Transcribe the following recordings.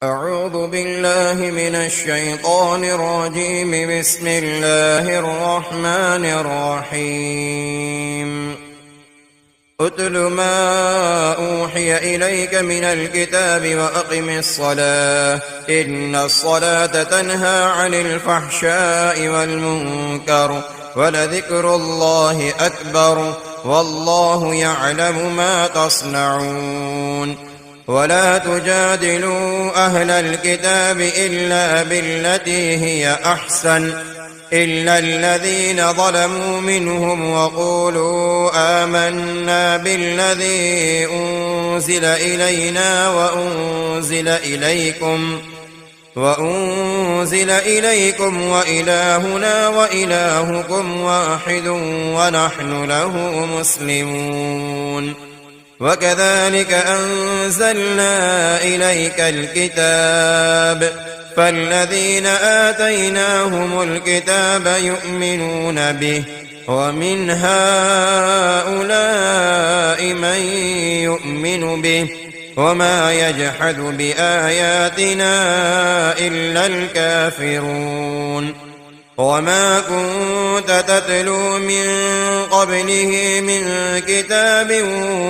أعوذ بالله من الشيطان الرجيم. بسم الله الرحمن الرحيم. اتل ما أوحي إليك من الكتاب وأقم الصلاة إن الصلاة تنهى عن الفحشاء والمنكر ولذكر الله أكبر والله يعلم ما تصنعون. ولا تجادلوا أهل الكتاب إلا بالتي هي أحسن إلا الذين ظلموا منهم وقولوا آمنا بالذي أنزل إلينا وأنزل إليكم وإلهنا وإلهكم واحد ونحن له مسلمون. وكذلك أنزلنا إليك الكتاب فالذين آتيناهم الكتاب يؤمنون به ومن هؤلاء من يؤمن به وما يجحد بآياتنا إلا الكافرون. وما كنت تتلو من قبله من كتاب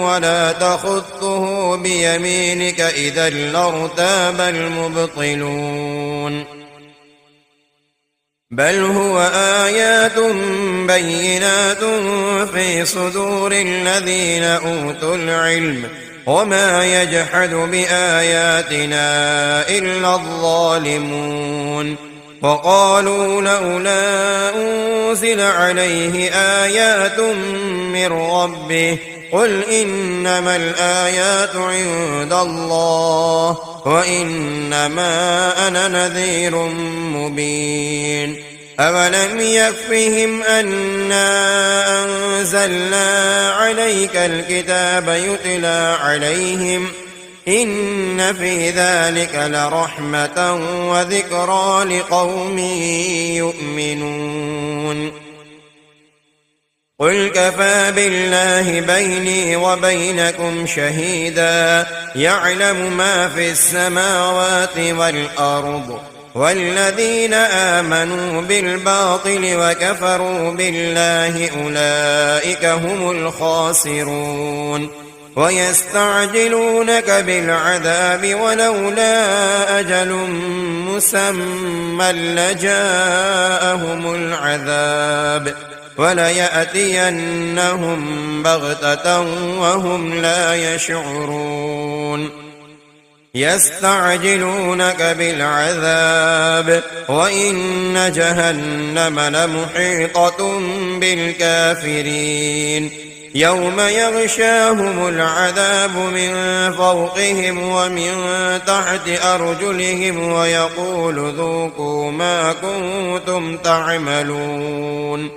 ولا تخطه بيمينك إذا لارتاب المبطلون. بل هو آيات بينات في صدور الذين أوتوا العلم وما يجحد بآياتنا إلا الظالمون. وقالوا لولا أنزل عليه آيات من ربه قل إنما الآيات عند الله وإنما أنا نذير مبين. أولم يكفهم أنا أنزلنا عليك الكتاب يتلى عليهم إن في ذلك لرحمة وذكرى لقوم يؤمنون. قل كفى بالله بيني وبينكم شهيدا يعلم ما في السماوات والأرض والذين آمنوا بالباطل وكفروا بالله أولئك هم الخاسرون. ويستعجلونك بالعذاب ولولا أجل مسمى لجاءهم العذاب وليأتينهم بغتة وهم لا يشعرون. يستعجلونك بالعذاب وإن جهنم لمحيطة بالكافرين يوم يغشاهم العذاب من فوقهم ومن تحت أرجلهم ويقول ذوقوا ما كنتم تعملون.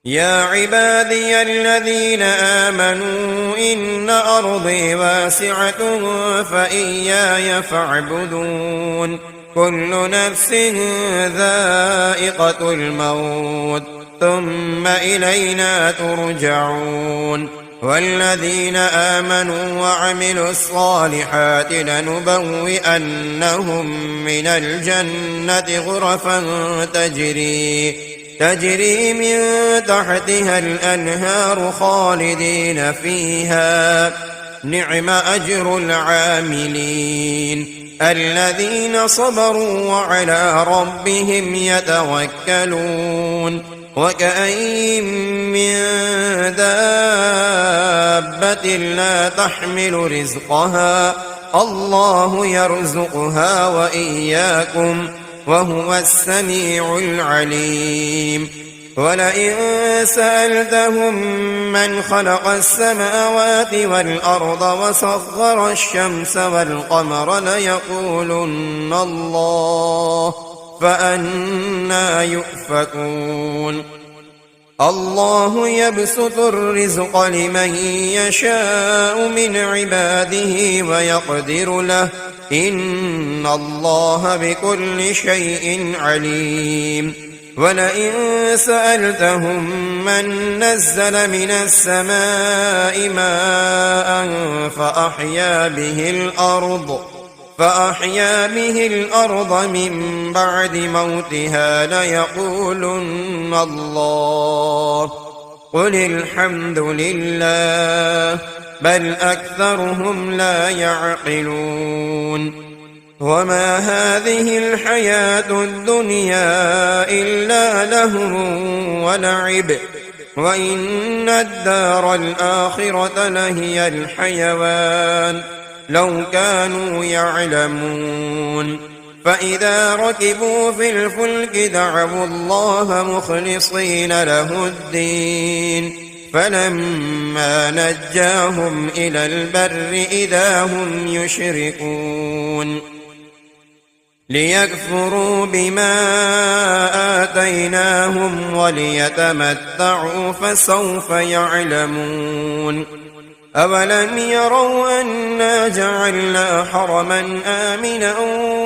يا عبادي الذين آمنوا إن أرضي واسعة فإياي فاعبدون. كل نفس ذائقة الموت ثم إلينا ترجعون. والذين آمنوا وعملوا الصالحات لنبوئنهم من الجنة غرفا تجري من تحتها الأنهار خالدين فيها نعم أجر العاملين الذين صبروا وعلى ربهم يتوكلون. وكأين من دابة لا تحمل رزقها الله يرزقها وإياكم وهو السميع العليم. ولئن سألتهم من خلق السماوات والأرض وسخر الشمس والقمر ليقولن الله فأنى يؤفكون. الله يبسط الرزق لمن يشاء من عباده ويقدر له إن الله بكل شيء عليم. ولئن سألتهم من نزل من السماء ماء فأحيا به الأرض من بعد موتها ليقولن الله قل الحمد لله بل أكثرهم لا يعقلون وما هذه الحياة الدنيا إلا لهو ولعب وإن الدار الآخرة لهي الحيوان لو كانوا يعلمون فإذا ركبوا في الفلك دعوا الله مخلصين له الدين فلما نجاهم إلى البر إذا هم يشركون ليكفروا بما آتيناهم وليتمتعوا فسوف يعلمون أولم يروا أنا جعلنا حرما آمنا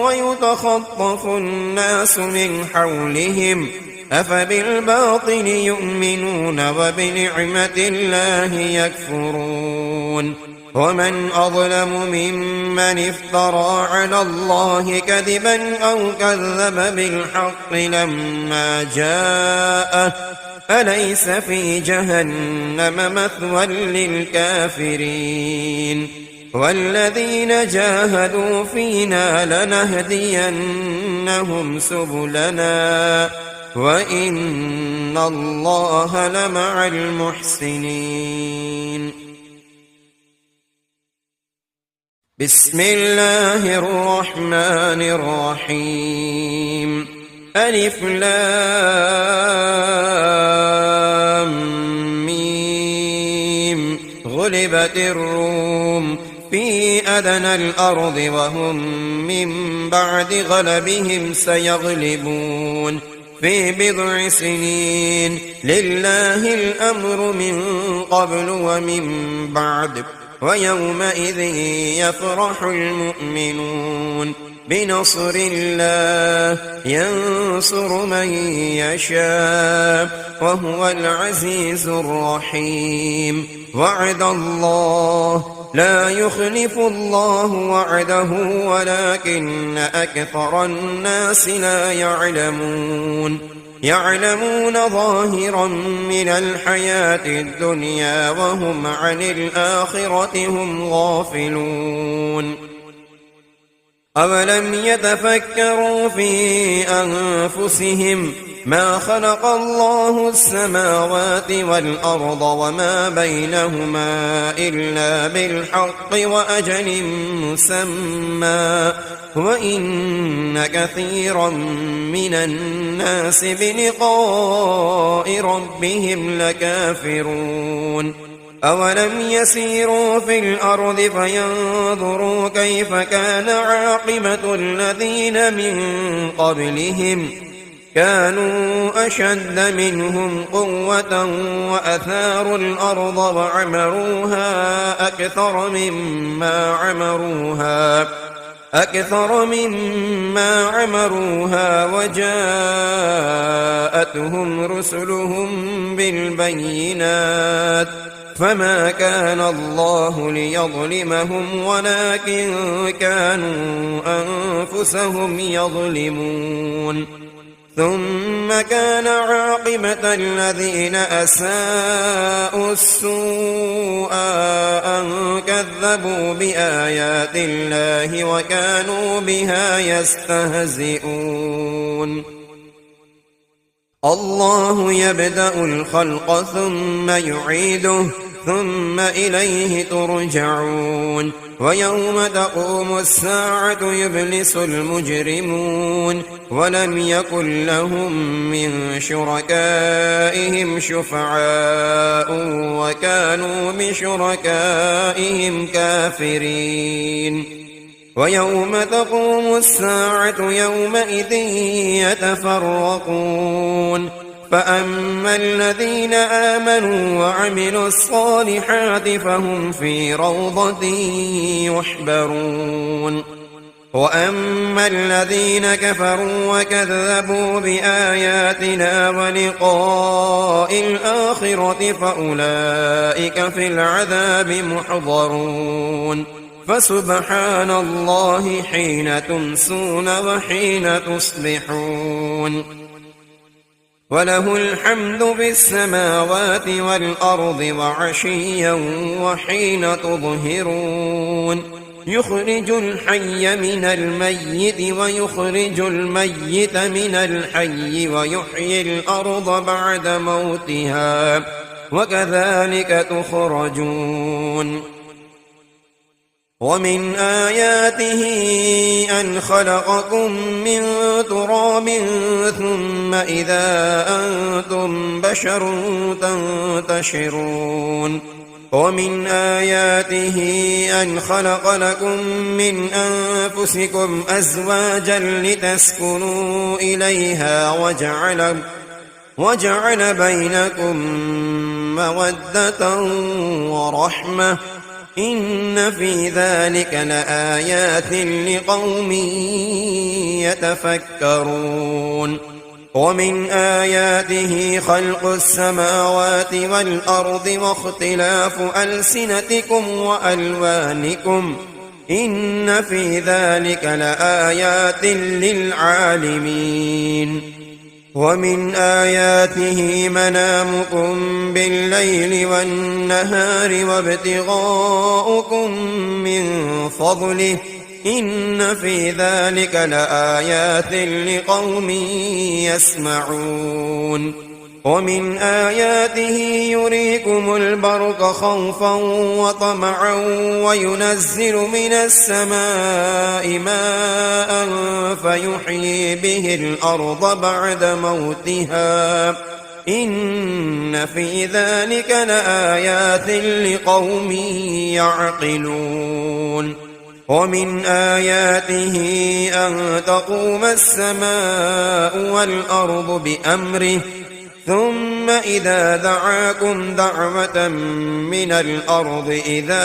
ويتخطف الناس من حولهم أفبالباطل يؤمنون وبنعمة الله يكفرون ومن أظلم ممن افترى على الله كذبا أو كذب بالحق لما جاءه أليس في جهنم مثوى للكافرين والذين جاهدوا فينا لنهدينهم سبلنا وإن الله لمع المحسنين بسم الله الرحمن الرحيم ألف لام ميم غلبت الروم في أدنى الأرض وهم من بعد غلبهم سيغلبون في بضع سنين لله الأمر من قبل ومن بعد ويومئذ يفرح المؤمنون بنصر الله ينصر من يشاء وهو العزيز الرحيم وعد الله لا يخلف الله وعده ولكن أكثر الناس لا يعلمون ظاهرا من الحياة الدنيا وهم عن الآخرة هم غافلون أولم يتفكروا في أنفسهم ما خلق الله السماوات والأرض وما بينهما إلا بالحق وأجل مسمى وإن كثيرا من الناس بلقاء ربهم لكافرون أولم يسيروا في الأرض فينظروا كيف كان عاقبة الذين من قبلهم كانوا أشد منهم قوة وأثاروا الأرض وعمروها أكثر مما عمروها وجاءتهم رسلهم بالبينات فما كان الله ليظلمهم ولكن كانوا أنفسهم يظلمون ثم كان عاقبة الذين أساءوا السوء أن كذبوا بآيات الله وكانوا بها يستهزئون الله يبدأ الخلق ثم يعيده ثم إليه ترجعون ويوم تقوم الساعة يبلس المجرمون ولم يكن لهم من شركائهم شفعاء وكانوا بشركائهم كافرين ويوم تقوم الساعة يومئذ يتفرقون فأما الذين آمنوا وعملوا الصالحات فهم في روضة يحبرون وأما الذين كفروا وكذبوا بآياتنا ولقاء الآخرة فأولئك في العذاب محضرون فسبحان الله حين تمسون وحين تصبحون وله الحمد في السماوات والأرض وعشيا وحين تظهرون يخرج الحي من الميت ويخرج الميت من الحي ويحيي الأرض بعد موتها وكذلك تخرجون ومن آياته أن خلقكم من تراب ثم إذا أنتم بشر تنتشرون ومن آياته أن خلق لكم من أنفسكم أزواجا لتسكنوا إليها وجعل بينكم مودة ورحمة إن في ذلك لآيات لقوم يتفكرون ومن آياته خلق السماوات والأرض واختلاف ألسنتكم وألوانكم إن في ذلك لآيات للعالمين ومن آياته منامكم بالليل والنهار وابتغاؤكم من فضله إن في ذلك لآيات لقوم يسمعون ومن آياته يريكم البرق خوفا وطمعا وينزل من السماء ماء فيحيي به الأرض بعد موتها إن في ذلك لآيات لقوم يعقلون ومن آياته أن تقوم السماء والأرض بأمره ثم إذا دعاكم دعوة من الأرض إذا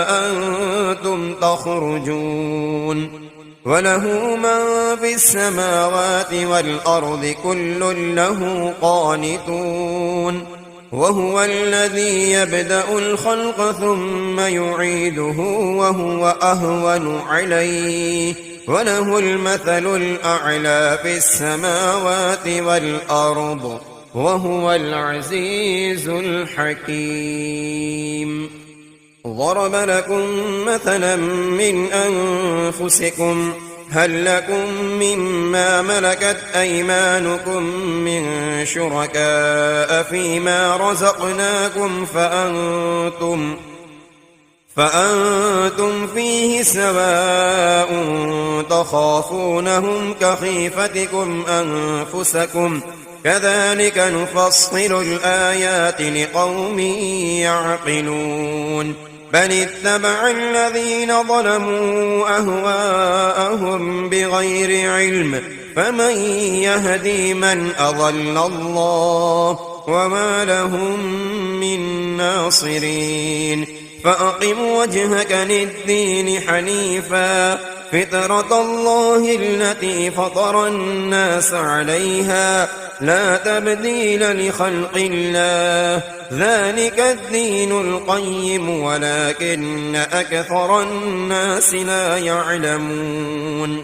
أنتم تخرجون وله من في السماوات والأرض كل له قانتون وهو الذي يبدأ الخلق ثم يعيده وهو أهون عليه وله المثل الأعلى في السماوات والأرض وهو العزيز الحكيم ضرب لكم مثلا من أنفسكم هل لكم مما ملكت أيمانكم من شركاء فيما رزقناكم فأنتم فيه سواء تخافونهم كخيفتكم أنفسكم كذلك نفصل الآيات لقوم يعقلون بل اتبع الذين ظلموا أهواءهم بغير علم فمن يهدي من أضل الله وما لهم من ناصرين فأقم وجهك للدين حنيفا فطرة الله التي فطر الناس عليها لا تبديل لخلق الله ذلك الدين القيم ولكن أكثر الناس لا يعلمون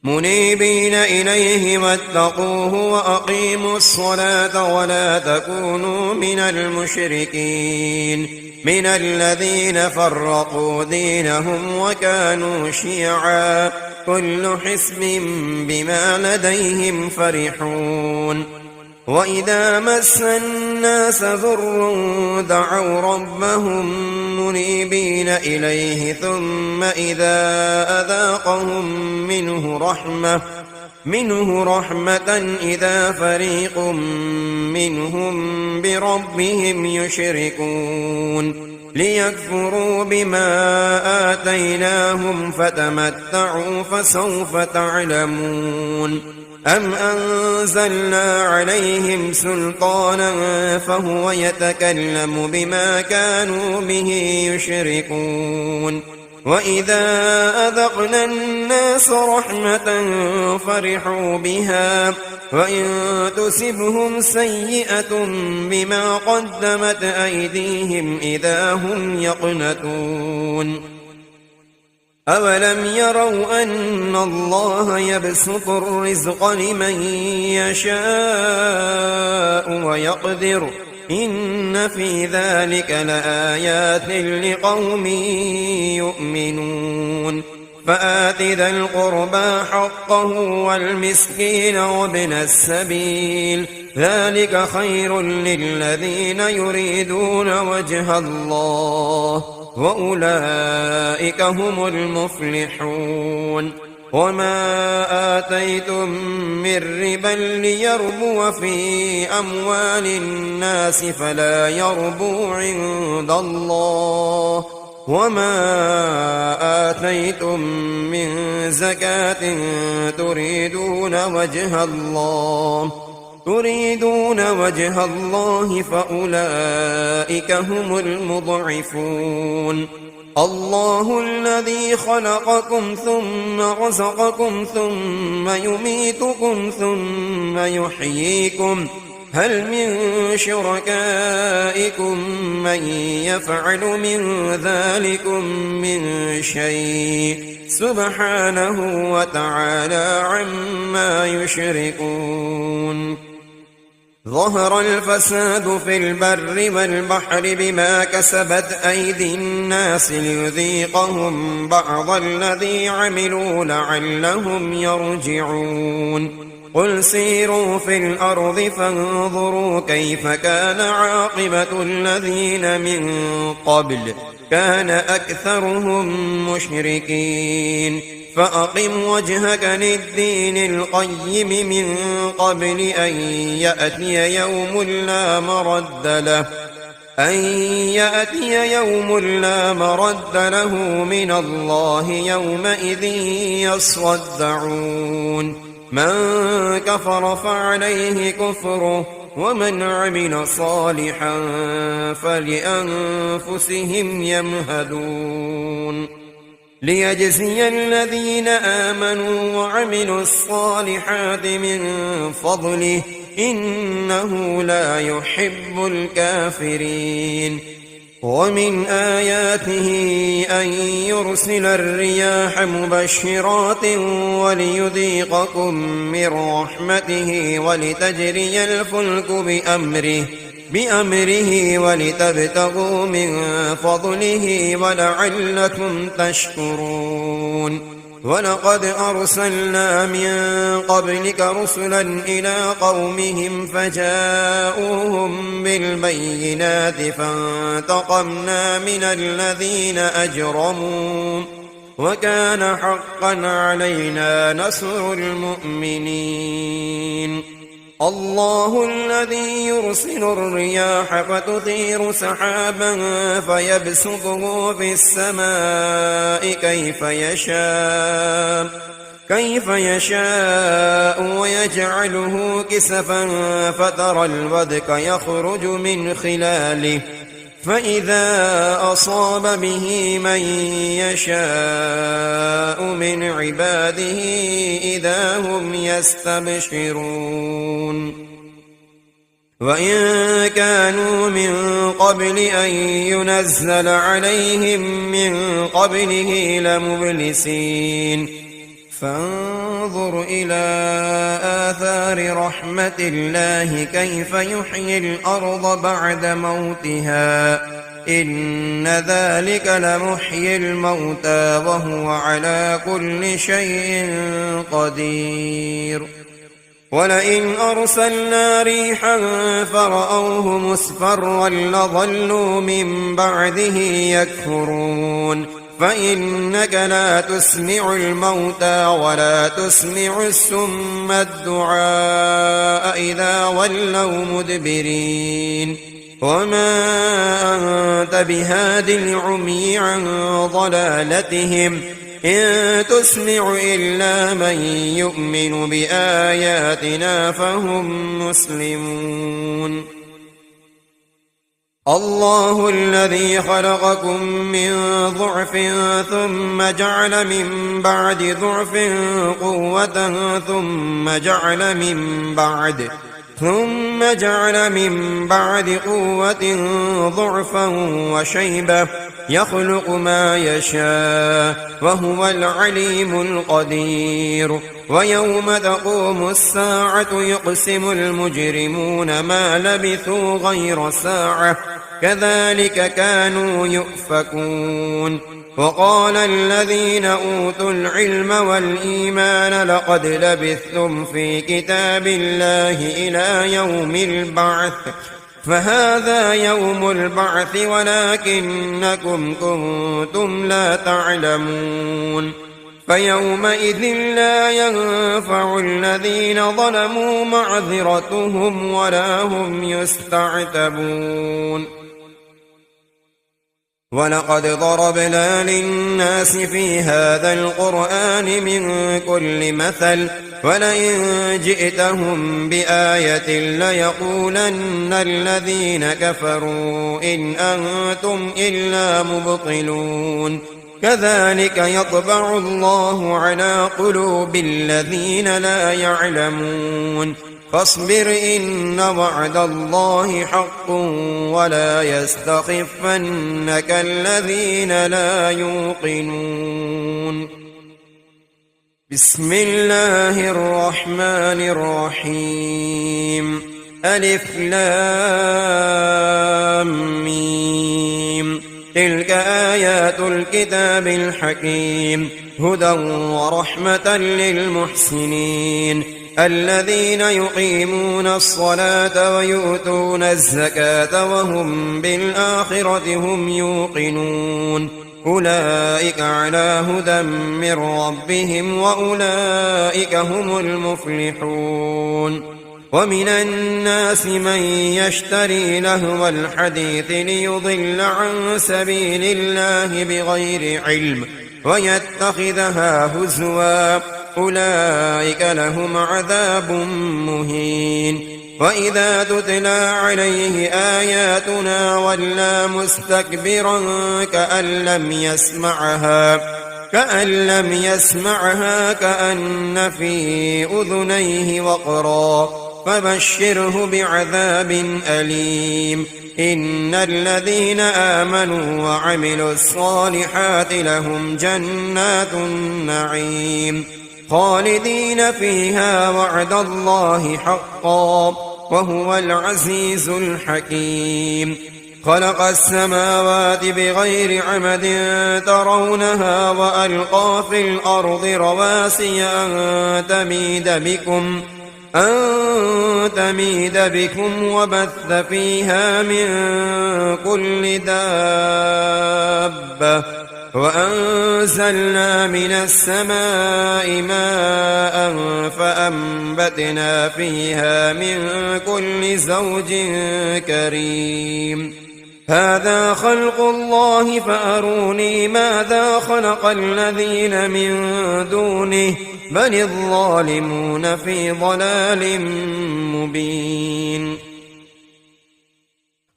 منيبين إليه واتقوه وأقيموا الصلاة ولا تكونوا من المشركين من الذين فرقوا دينهم وكانوا شيعا كل حزب بما لديهم فرحون وإذا مس الناس ضر دعوا ربهم منيبين إليه ثم إذا أذاقهم منه رحمة إذا فريق منهم بربهم يشركون ليكفروا بما آتيناهم فتمتعوا فسوف تعلمون أم أنزلنا عليهم سلطانا فهو يتكلم بما كانوا به يشركون وإذا أذقنا الناس رحمة فرحوا بها وإن تصبهم سيئة بما قدمت أيديهم إذا هم يقنطون أولم يروا أن الله يبسط الرزق لمن يشاء ويقدر إن في ذلك لآيات لقوم يؤمنون فآت ذا القربى حقه والمسكين وابن السبيل ذلك خير للذين يريدون وجه الله وأولئك هم المفلحون وما آتيتم من ربا ليربو في أموال الناس فلا يربو عند الله وما آتيتم من زكاة تريدون وجه الله فأولئك هم المضعفون الله الذي خلقكم ثم رزقكم ثم يميتكم ثم يحييكم هل من شركائكم من يفعل من ذلكم من شيء سبحانه وتعالى عما يشركون ظهر الفساد في البر والبحر بما كسبت أيدي الناس ليذيقهم بعض الذي عملوا لعلهم يرجعون قل سيروا في الأرض فانظروا كيف كان عاقبة الذين من قبل كان أكثرهم مشركين فأقم وجهك للدين القيم من قبل أن يأتي يوم لا مرد له من الله يومئذ يصدعون من كفر فعليه كفره ومن عمل صالحا فلأنفسهم يمهدون ليجزي الذين آمنوا وعملوا الصالحات من فضله إنه لا يحب الكافرين ومن آياته أن يرسل الرياح مبشرات وليذيقكم من رحمته ولتجري الفلك بأمره ولتبتغوا من فضله ولعلكم تشكرون ولقد أرسلنا من قبلك رسلا إلى قومهم فجاءوهم بالبينات فانتقمنا من الذين أجرموا وكان حقا علينا نصر المؤمنين الله الذي يرسل الرياح فتثير سحابا فيبسطه في السماء كيف يشاء ويجعله كسفا فترى الودك يخرج من خلاله فإذا أصاب به من يشاء من عباده إذا هم يستبشرون وإن كانوا من قبل أن ينزل عليهم من قبله لمبلسين فانظر إلى آثار رحمة الله كيف يحيي الأرض بعد موتها إن ذلك لمحيي الموتى وهو على كل شيء قدير ولئن أرسلنا ريحا فرأوه مصفرا لظلوا من بعده يكفرون فإنك لا تسمع الموتى ولا تسمع السم الدعاء إذا ولوا مدبرين وما أنت بهاد العمي عن ضلالتهم إن تسمع إلا من يؤمن بآياتنا فهم مسلمون الله الذي خلقكم من ضعف ثم جعل من بعد ضعف قوة ثم جعل من بعد قوة ضعفا وشيبة يخلق ما يشاء وهو العليم القدير ويوم تقوم الساعة يقسم المجرمون ما لبثوا غير ساعة كذلك كانوا يؤفكون وقال الذين أوتوا العلم والإيمان لقد لبثتم في كتاب الله إلى يوم البعث فهذا يوم البعث ولكنكم كنتم لا تعلمون فيومئذ لا ينفع الذين ظلموا معذرتهم ولا هم يستعتبون ولقد ضربنا للناس في هذا القرآن من كل مثل ولئن جئتهم بآية ليقولن الذين كفروا إن أنتم إلا مبطلون كذلك يطبع الله على قلوب الذين لا يعلمون فاصبر إن وعد الله حق ولا يستخفنك الذين لا يوقنون بسم الله الرحمن الرحيم ألف لام ميم تلك آيات الكتاب الحكيم هدى ورحمة للمحسنين الذين يقيمون الصلاة ويؤتون الزكاة وهم بالآخرة هم يوقنون أولئك على هدى من ربهم وأولئك هم المفلحون ومن الناس من يشتري لهو الحديث ليضل عن سبيل الله بغير علم ويتخذها هزوا أولئك لهم عذاب مهين وإذا تتلى عليه آياتنا ولى مستكبرا كأن لم يسمعها كأن في أذنيه وقرا فبشره بعذاب أليم إن الذين آمنوا وعملوا الصالحات لهم جنات النعيم خالدين فيها وعد الله حقا وهو العزيز الحكيم خلق السماوات بغير عمد ترونها وألقى في الأرض رواسي أن تميد بكم وبث فيها من كل دابة وأنزلنا من السماء ماء فأنبتنا فيها من كل زوج كريم هذا خلق الله فأروني ماذا خلق الذين من دونه بل الظالمون في ضلال مبين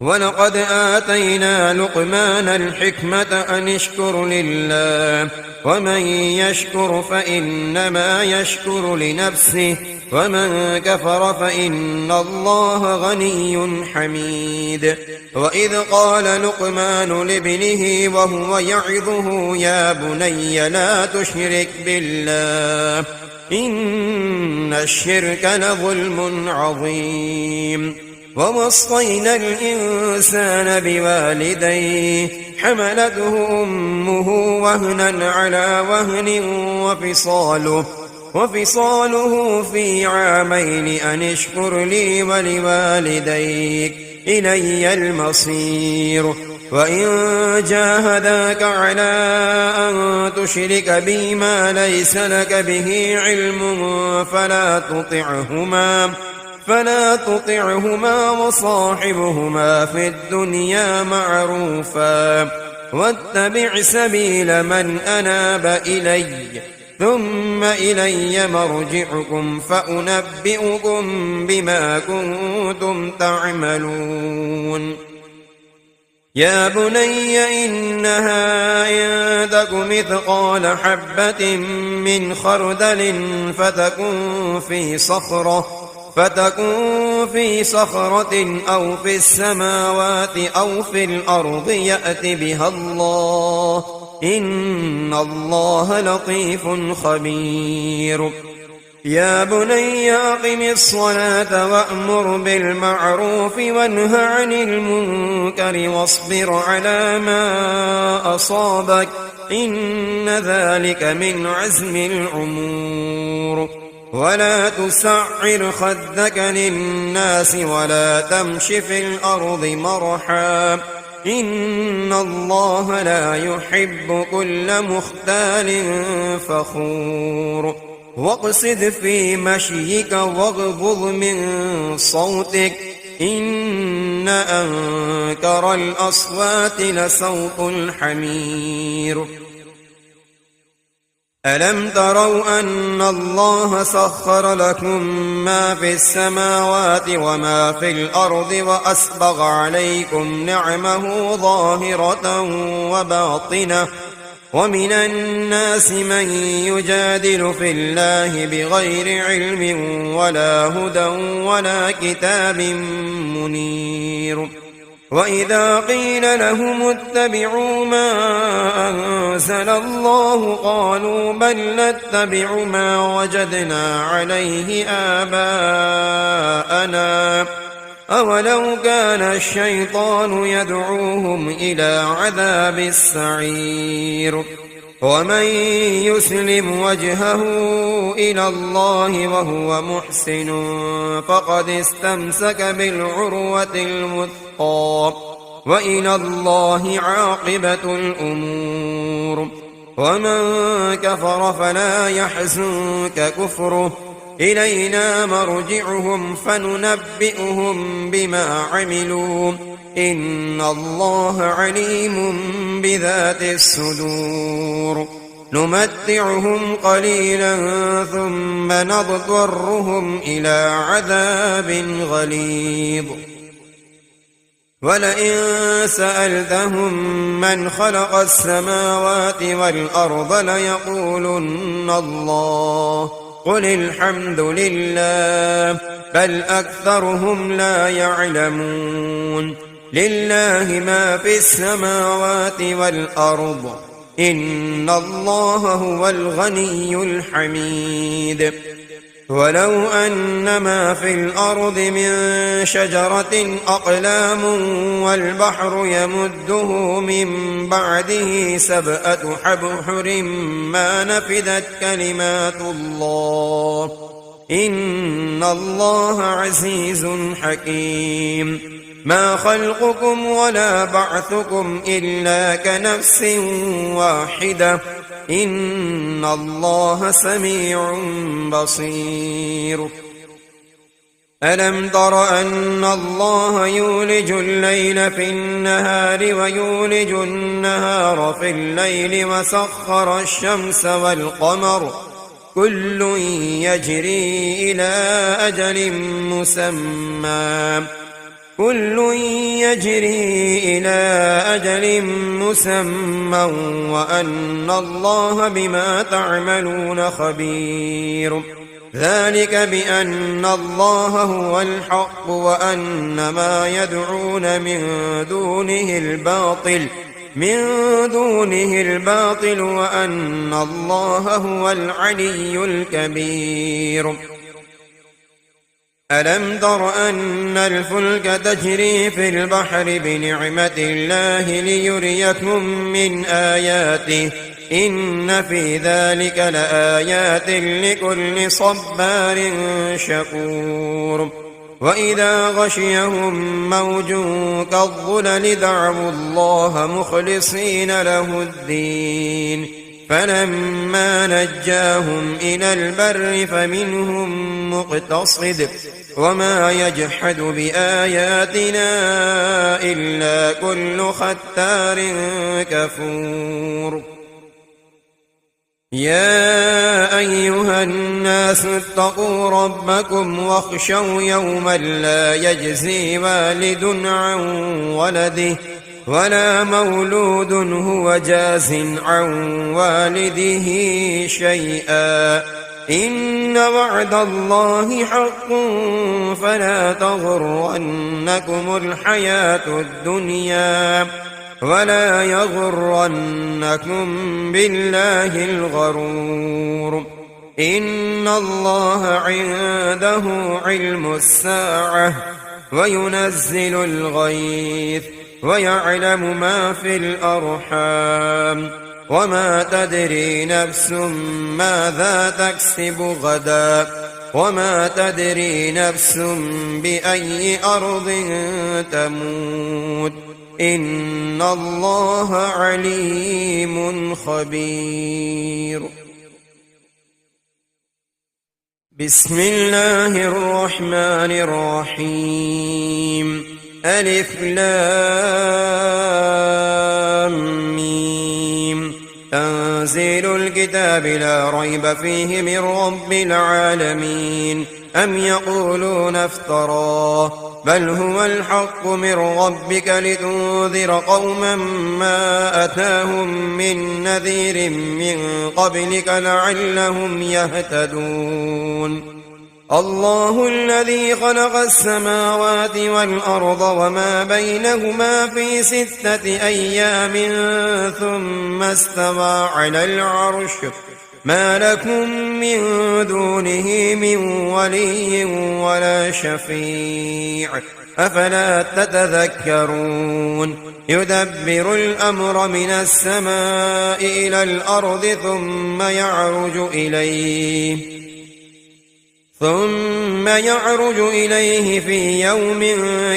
ولقد آتينا لقمان الحكمة أن اشكر لله ومن يشكر فإنما يشكر لنفسه ومن كفر فإن الله غني حميد وإذ قال لقمان لابنه وهو يعظه يا بني لا تشرك بالله إن الشرك لظلم عظيم ووصينا الإنسان بوالديه حملته أمه وهنا على وهن وفصاله في عامين أن اشكر لي ولوالديك إلي المصير وإن جاهداك على أن تشرك بي ما ليس لك به علم فلا تطعهما وصاحبهما في الدنيا معروفا واتبع سبيل من أناب إلي ثم إلي مرجعكم فأنبئكم بما كنتم تعملون يا بني إنها إن تك مثقال حبة من خردل فتكن في صخرة أو في السماوات أو في الأرض يأت بها الله إن الله لطيف خبير يا بني أقم الصلاة وأمر بالمعروف وانه عن المنكر واصبر على ما أصابك إن ذلك من عزم الأمور ولا تسعر خدك للناس ولا تمش في الأرض مرحا إن الله لا يحب كل مختال فخور واقصد في مشيك واغضض من صوتك إن أنكر الأصوات لصوت الحمير ألم تروا أن الله سخر لكم ما في السماوات وما في الأرض وأسبغ عليكم نعمه ظاهرة وباطنة ومن الناس من يجادل في الله بغير علم ولا هدى ولا كتاب منير وإذا قيل لهم اتبعوا ما أنزل الله قالوا بل نتبع ما وجدنا عليه آباءنا أولو كان الشيطان يدعوهم إلى عذاب السعير ومن يسلم وجهه إلى الله وهو محسن فقد استمسك بالعروة الوثقى وإلى الله عاقبة الأمور ومن كفر فلا يحزنك كفره إلينا مرجعهم فننبئهم بما عملوا إن الله عليم بذات الصدور نمتعهم قليلا ثم نضطرهم إلى عذاب غليظ ولئن سألتهم من خلق السماوات والأرض ليقولن الله قل الحمد لله بل أكثرهم لا يعلمون لله ما في السماوات والأرض إن الله هو الغني الحميد ولو أن ما في الأرض من شجرة أقلام والبحر يمده من بعده 7 أبحر ما نفدت كلمات الله إن الله عزيز حكيم ما خلقكم ولا بعثكم إلا كنفس واحدة إن الله سميع بصير ألم تر أن الله يولج الليل في النهار ويولج النهار في الليل وسخر الشمس والقمر كل يجري إلى أجل مسمى وأن الله بما تعملون خبير ذلك بأن الله هو الحق وأن ما يدعون من دونه الباطل وأن الله هو العلي الكبير ألم تر أن الفلك تجري في البحر بنعمة الله ليريكم من آياته إن في ذلك لآيات لكل صبار شكور وإذا غشيهم موج كالظلل دعوا الله مخلصين له الدين فلما نجاهم إلى البر فمنهم مقتصد وما يجحد بآياتنا إلا كل ختار كفور يا أيها الناس اتقوا ربكم واخشوا يوما لا يجزي والد عن ولده ولا مولود هو جاز عن والده شيئا إن وعد الله حق فلا تغرنكم الحياة الدنيا ولا يغرنكم بالله الغرور إن الله عنده علم الساعة وينزل الغيث ويعلم ما في الأرحام وما تدري نفس ماذا تكسب غدا وما تدري نفس بأي أرض تموت إن الله عليم خبير. بسم الله الرحمن الرحيم. ألف لام ميم. تنزيل الكتاب لا ريب فيه من رب العالمين. أم يقولون افتراه بل هو الحق من ربك لتنذر قوما ما أتاهم من نذير من قبلك لعلهم يهتدون. الله الذي خلق السماوات والأرض وما بينهما في 6 أيام ثم استوى على العرش ما لكم من دونه من ولي ولا شفيع أفلا تتذكرون. يدبر الأمر من السماء إلى الأرض ثم يعرج إليه في يوم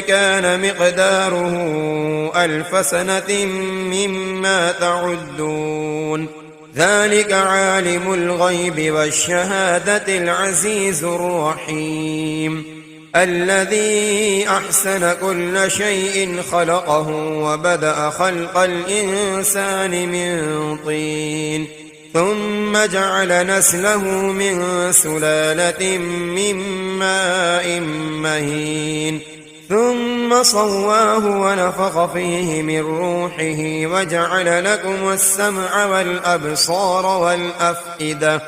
كان مقداره 1000 سنة مما تعدون. ذلك عالم الغيب والشهادة العزيز الرحيم الذي أحسن كل شيء خلقه وبدأ خلق الإنسان من طين ثم جعل نسله من سلالة من ماء مهين ثم صواه ونفخ فيه من روحه وجعل لكم السمع والأبصار والأفئدة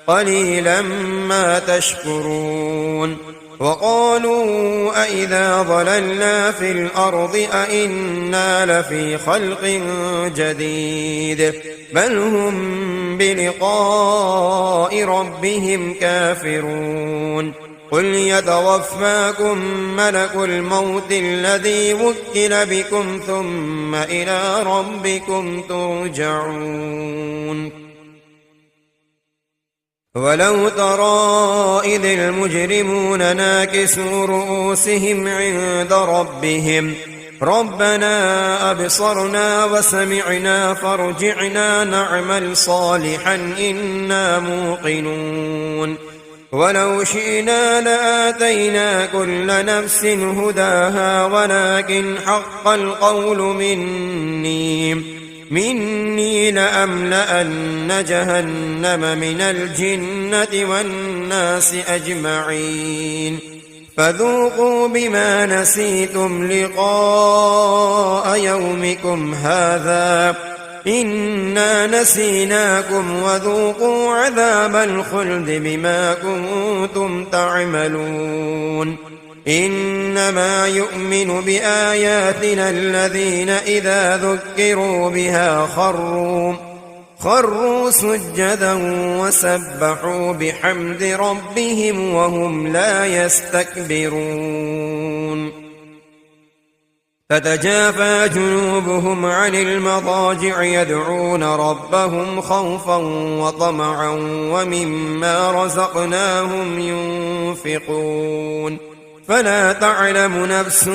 قليلا ما تشكرون. وقالوا أئذا ضللنا في الأرض أئنا لفي خلق جديد بل هم بلقاء ربهم كافرون. قل يتوفاكم ملك الموت الذي وكل بكم ثم إلى ربكم ترجعون. ولو ترى إذ المجرمون ناكسوا رؤوسهم عند ربهم ربنا أبصرنا وسمعنا فارجعنا نعمل صالحا إنا موقنون. ولو شئنا لآتينا كل نفس هداها ولكن حق القول مني لأملأن جهنم من الجنة والناس أجمعين. فذوقوا بما نسيتم لقاء يومكم هذا إنا نسيناكم وذوقوا عذاب الخلد بما كنتم تعملون. إنما يؤمن بآياتنا الذين إذا ذكروا بها خروا سجدا وسبحوا بحمد ربهم وهم لا يستكبرون. تتجافى جنوبهم عن المضاجع يدعون ربهم خوفا وطمعا ومما رزقناهم ينفقون. فلا تعلم نفس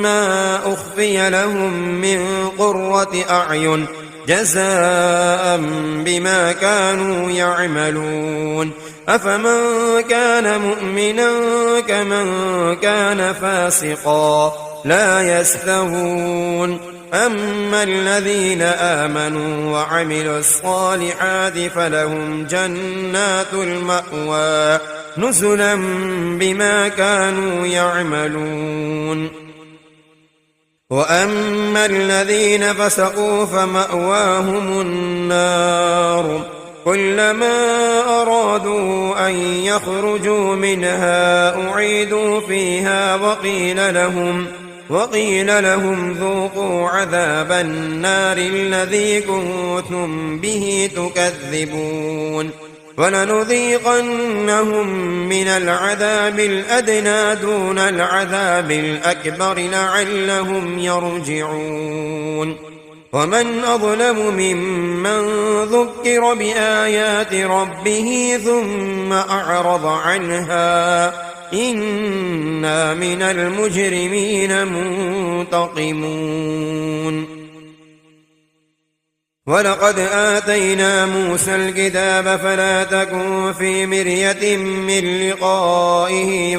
ما أخفي لهم من قرة أعين جزاء بما كانوا يعملون. أفمن كان مؤمنا كمن كان فاسقا لا يستوون. أما الذين آمنوا وعملوا الصالحات فلهم جنات المأوى نزلا بما كانوا يعملون. وأما الذين فسقوا فمأواهم النار كلما أرادوا أن يخرجوا منها أعيدوا فيها وقيل لهم ذوقوا عذاب النار الذي كنتم به تكذبون ولنذيقنهم من العذاب الأدنى دون العذاب الأكبر لعلهم يرجعون ومن أظلم ممن ذكر بآيات ربه ثم أعرض عنها إنا من المجرمين منتقمون ولقد آتينا موسى الكتاب فلا تكن في مرية من لقائه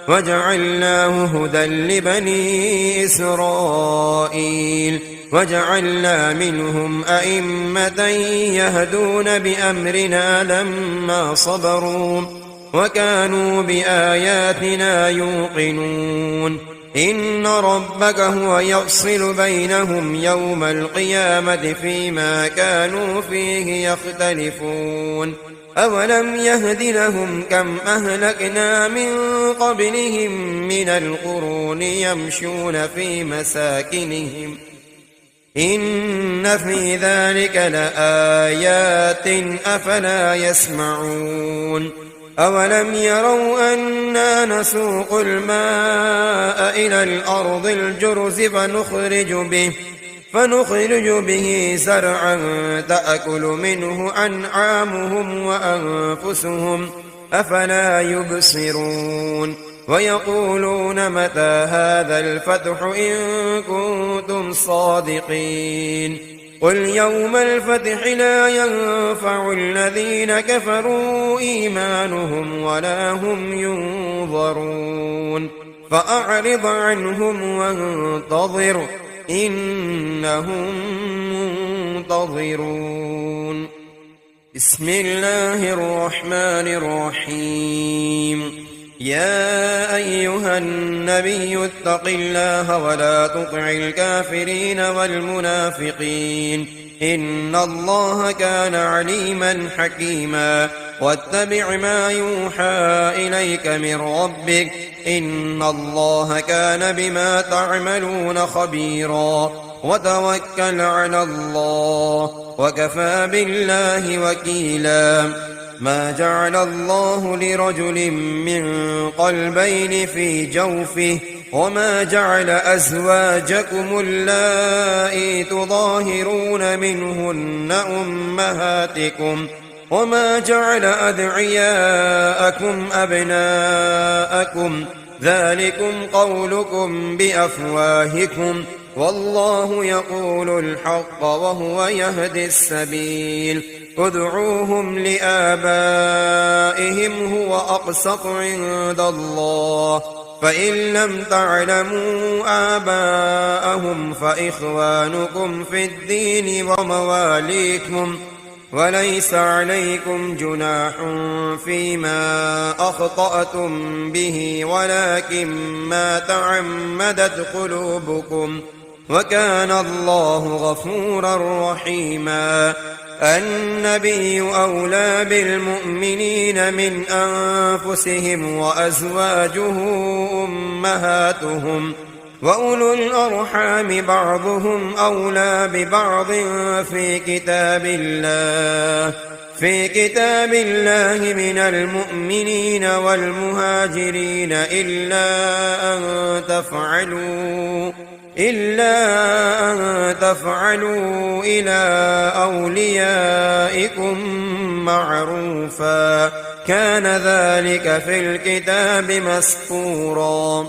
وجعلناه هدى لبني إسرائيل وجعلنا منهم أئمة يهدون بأمرنا لما صبروا وكانوا بآياتنا يوقنون إن ربك هو يفصل بينهم يوم القيامة فيما كانوا فيه يختلفون أولم يهد لهم كم أهلكنا من قبلهم من القرون يمشون في مساكنهم إن في ذلك لآيات أفلا يسمعون أولم يروا أنا نسوق الماء إلى الأرض الجرز فنخرج به زرعا تأكل منه أنعامهم وأنفسهم أفلا يبصرون ويقولون متى هذا الفتح إن كنتم صادقين قل يوم الفتح لا ينفع الذين كفروا إيمانهم ولا هم ينظرون فأعرض عنهم وانتظر إنهم منتظرون بسم الله الرحمن الرحيم يا أيها النبي اتق الله ولا تطع الكافرين والمنافقين إن الله كان عليما حكيما واتبع ما يوحى إليك من ربك إن الله كان بما تعملون خبيرا وتوكل على الله وكفى بالله وكيلا ما جعل الله لرجل من قلبين في جوفه وما جعل أزواجكم اللائي تظاهرون منهن أمهاتكم وما جعل أدعياءكم أبناءكم ذلكم قولكم بأفواهكم والله يقول الحق وهو يهدي السبيل ادعوهم لآبائهم هو أقسط عند الله فإن لم تعلموا آباءهم فإخوانكم في الدين ومواليكم وليس عليكم جناح فيما أخطأتم به ولكن ما تعمدت قلوبكم وكان الله غفورا رحيما النبي أولى بالمؤمنين من أنفسهم وأزواجه أمهاتهم وأولو الأرحام بعضهم أولى ببعض في كتاب الله من المؤمنين والمهاجرين إلا أن تفعلوا إلى أوليائكم معروفا كان ذلك في الكتاب مسطورا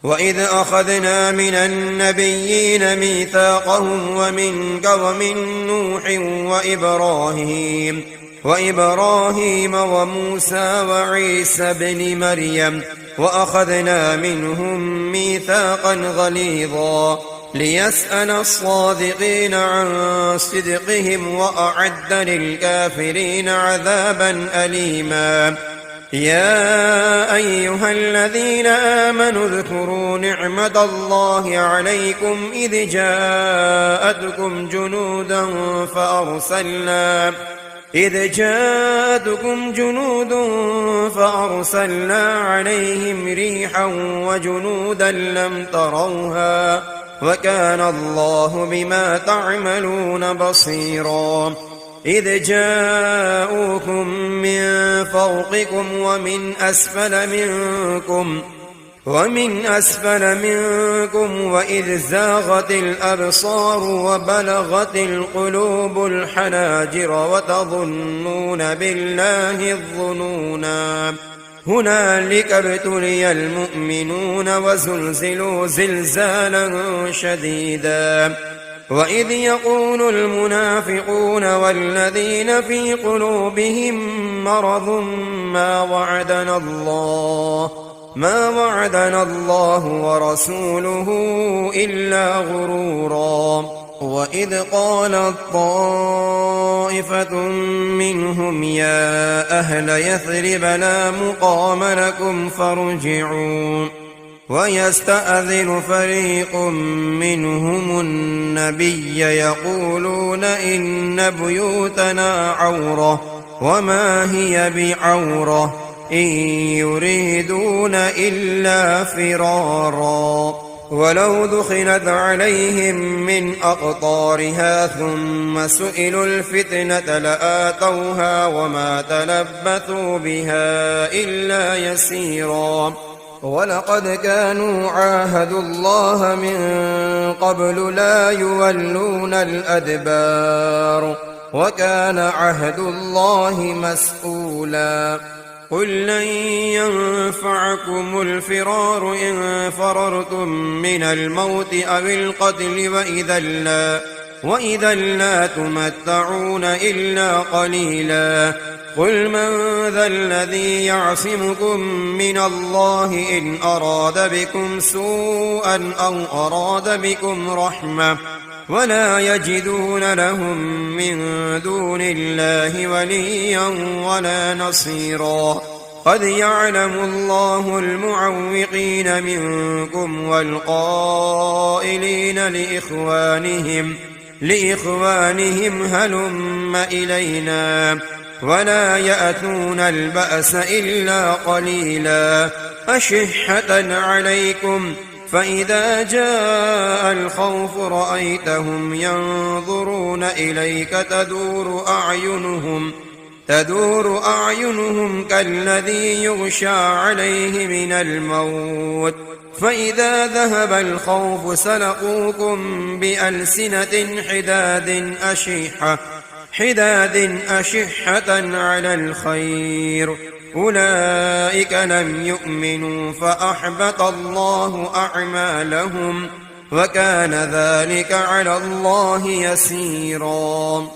وإذ أخذنا من النبيين ميثاقهم ومنك ومن نوح وإبراهيم وموسى وعيسى بن مريم وأخذنا منهم ميثاقا غليظا ليسأل الصادقين عن صدقهم وأعد للكافرين عذابا أليما يا أيها الذين آمنوا اذكروا نعمة الله عليكم إذ جاءتكم جنود فأرسلنا عليهم ريحا وجنودا لم تروها وكان الله بما تعملون بصيرا إذ جاءوكم من فوقكم ومن أسفل منكم وإذ زاغت الأبصار وبلغت القلوب الحناجر وتظنون بالله الظنونا هنالك ابتلي المؤمنون وزلزلوا زلزالا شديدا وإذ يقول المنافقون والذين في قلوبهم مرض ما وعدنا الله ورسوله إلا غرورا وإذ قالت طائفة منهم يا أهل يثرب لا مقام لكم فارجعوا ويستأذن فريق منهم النبي يقولون إن بيوتنا عورة وما هي بعورة إن يريدون إلا فرارا ولو دخلت عليهم من أقطارها ثم سئلوا الفتنة لآتوها وما تلبثوا بها إلا يسيرا ولقد كانوا عاهدوا الله من قبل لا يولون الأدبار وكان عهد الله مسؤولا قل لن ينفعكم الفرار إن فررتم من الموت أو القتل وإذا لا تمتعون إلا قليلا قل من ذا الذي يعصمكم من الله إن أراد بكم سوءا أو أراد بكم رحمة ولا يجدون لهم من دون الله وليا ولا نصيرا قد يعلم الله المعوقين منكم والقائلين لإخوانهم هلم إلينا ولا يأتون البأس إلا قليلا أشحة عليكم فإذا جاء الخوف رأيتهم ينظرون إليك تدور أعينهم كالذي يغشى عليه من الموت فإذا ذهب الخوف سلقوكم بألسنة حداد أشحة على الخير أولئك لم يؤمنوا فأحبط الله أعمالهم وكان ذلك على الله يسيرا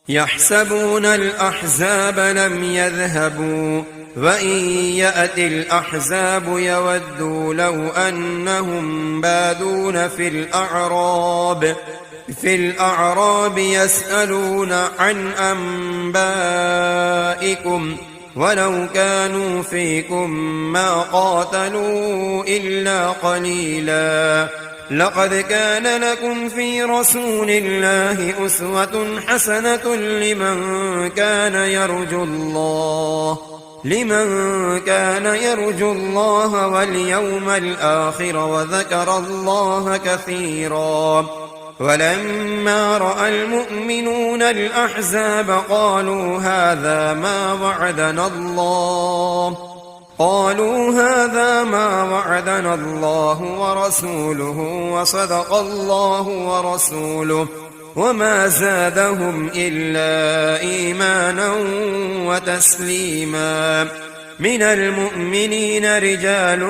يحسبون الأحزاب لم يذهبوا وإن يأتي الأحزاب يودوا لو أنهم بادون في الأعراب يسألون عن أنبائكم ولو كانوا فيكم ما قاتلوا إلا قليلا لقد كان لكم في رسول الله أسوة حسنة لمن كان يرجو الله واليوم الآخر وذكر الله كثيرا ولما رأى المؤمنون الأحزاب قالوا هذا ما وعدنا الله ورسوله وصدق الله ورسوله وما زادهم إلا إيمانا وتسليما من المؤمنين رجال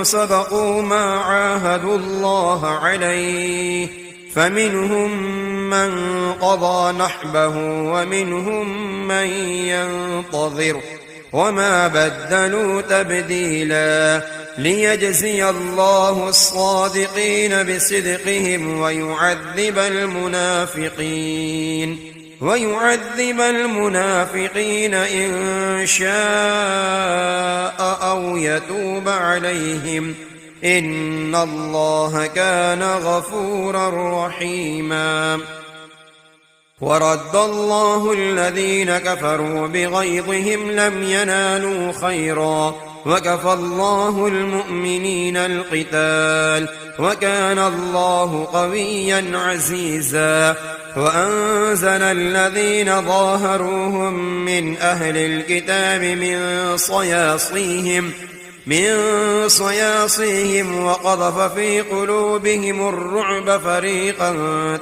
صدقوا ما عاهدوا الله عليه فمنهم من قضى نحبه ومنهم من ينتظر وما بدلوا تبديلا ليجزي الله الصادقين بصدقهم ويعذب المنافقين ويعذب المنافقين إن شاء أو يتوب عليهم إن الله كان غفورا رحيما. ورد الله الذين كفروا بغيظهم لم ينالوا خيرا وكفى الله المؤمنين القتال وكان الله قويا عزيزا. وأنزل الذين ظاهروهم من أهل الكتاب من صياصيهم وقذف في قلوبهم الرعب فريقا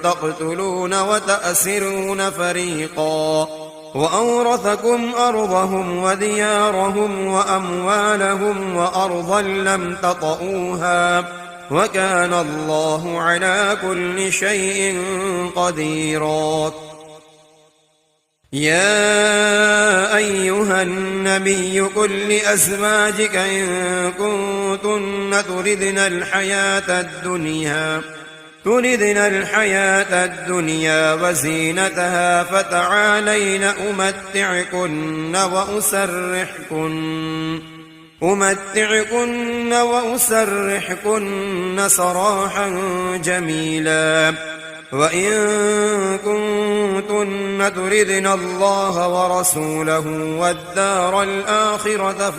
تقتلون وتأسرون فريقا وأورثكم أرضهم وديارهم وأموالهم وأرضا لم تطئوها وكان الله على كل شيء قديرا. يا أيها النبي قل لأزواجك إن كنتن تردن الحياة الدنيا وزينتها فتعالين أمتعكن وأسرحكن سراحا جميلا. وإن كنتن تردن الله ورسوله والدار الآخرة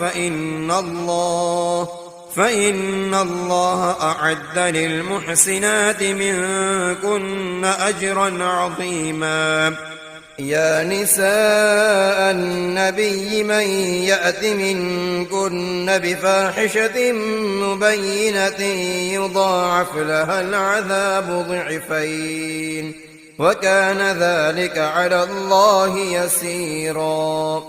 فإن الله أعد للمحسنات منكن أجرا عظيما. يا نساء النبي من يأت منكن بفاحشة مبينة يضاعف لها العذاب ضعفين وكان ذلك على الله يسيرا.